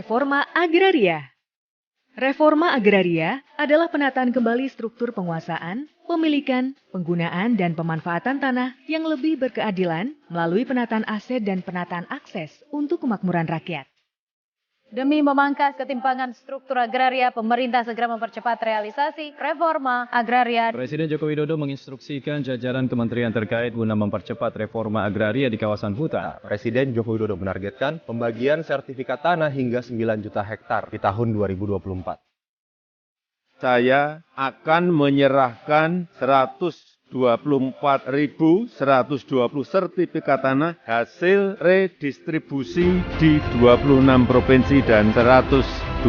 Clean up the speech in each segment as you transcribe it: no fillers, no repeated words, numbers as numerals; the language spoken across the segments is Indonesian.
Reforma Agraria. Reforma agraria adalah penataan kembali struktur penguasaan, pemilikan, penggunaan, dan pemanfaatan tanah yang lebih berkeadilan melalui penataan aset dan penataan akses untuk kemakmuran rakyat. Demi memangkas ketimpangan struktur agraria, pemerintah segera mempercepat realisasi reforma agraria. Presiden Joko Widodo menginstruksikan jajaran kementerian terkait guna mempercepat reforma agraria di kawasan hutan. Presiden Joko Widodo menargetkan pembagian sertifikat tanah hingga 9 juta hektar di tahun 2024. Saya akan menyerahkan 124.120 sertifikat tanah hasil redistribusi di 26 provinsi dan 127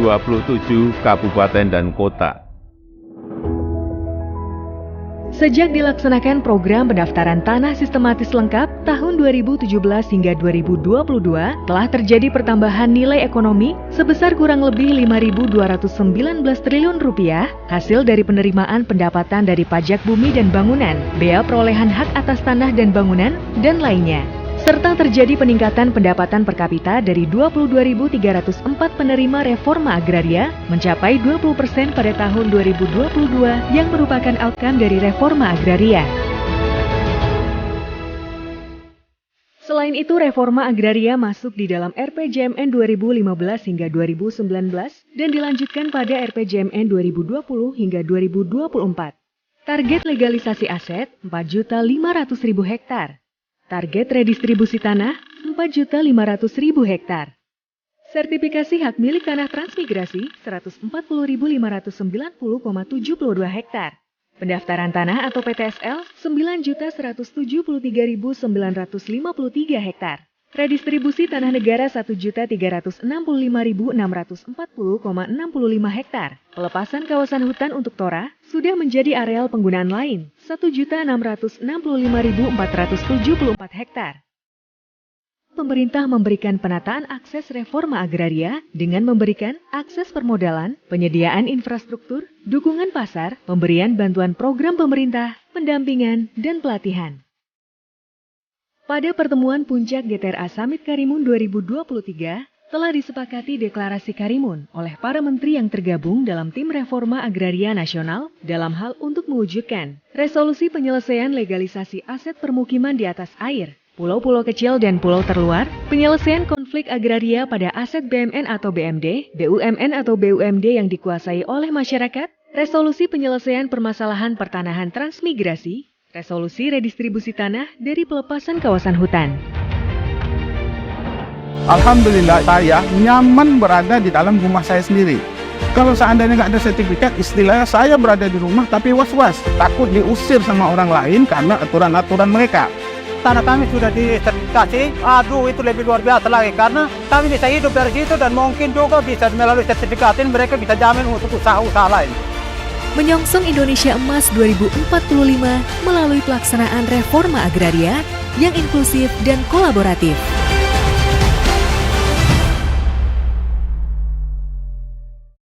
kabupaten dan kota. Sejak dilaksanakan program pendaftaran tanah sistematis lengkap tahun 2017 hingga 2022, telah terjadi pertambahan nilai ekonomi sebesar kurang lebih Rp5.219 triliun hasil dari penerimaan pendapatan dari pajak bumi dan bangunan, bea perolehan hak atas tanah dan bangunan, dan lainnya. Serta terjadi peningkatan pendapatan per kapita dari 22.304 penerima reforma agraria mencapai 20% pada tahun 2022 yang merupakan outcome dari reforma agraria. Selain itu, reforma agraria masuk di dalam RPJMN 2015 hingga 2019 dan dilanjutkan pada RPJMN 2020 hingga 2024. Target legalisasi aset 4.500.000 hektar. Target redistribusi tanah 4.500.000 hektar. Sertifikasi hak milik tanah transmigrasi 140.590,72 hektar. Pendaftaran tanah atau PTSL 9.173.953 hektar. Redistribusi tanah negara 1.365.640,65 hektar. Pelepasan kawasan hutan untuk Tora sudah menjadi areal penggunaan lain 1.665.474 hektar. Pemerintah memberikan penataan akses reforma agraria dengan memberikan akses permodalan, penyediaan infrastruktur, dukungan pasar, pemberian bantuan program pemerintah, pendampingan, dan pelatihan. Pada pertemuan puncak GTRA Summit Karimun 2023, telah disepakati deklarasi Karimun oleh para menteri yang tergabung dalam tim reforma agraria nasional dalam hal untuk mewujudkan resolusi penyelesaian legalisasi aset permukiman di atas air, pulau-pulau kecil dan pulau terluar, penyelesaian konflik agraria pada aset BMN atau BMD, BUMN atau BUMD yang dikuasai oleh masyarakat, resolusi penyelesaian permasalahan pertanahan transmigrasi, resolusi redistribusi tanah dari pelepasan kawasan hutan. Alhamdulillah saya nyaman berada di dalam rumah saya sendiri. Kalau seandainya nggak ada sertifikat, istilahnya saya berada di rumah tapi was-was, takut diusir sama orang lain karena aturan-aturan mereka. Tanah kami sudah disertifikasi, aduh itu lebih luar biasa lagi karena kami bisa hidup dari situ dan mungkin juga bisa melalui sertifikat ini mereka bisa jamin untuk usaha-usaha lain. Menyongsong Indonesia Emas 2045 melalui pelaksanaan reforma agraria yang inklusif dan kolaboratif.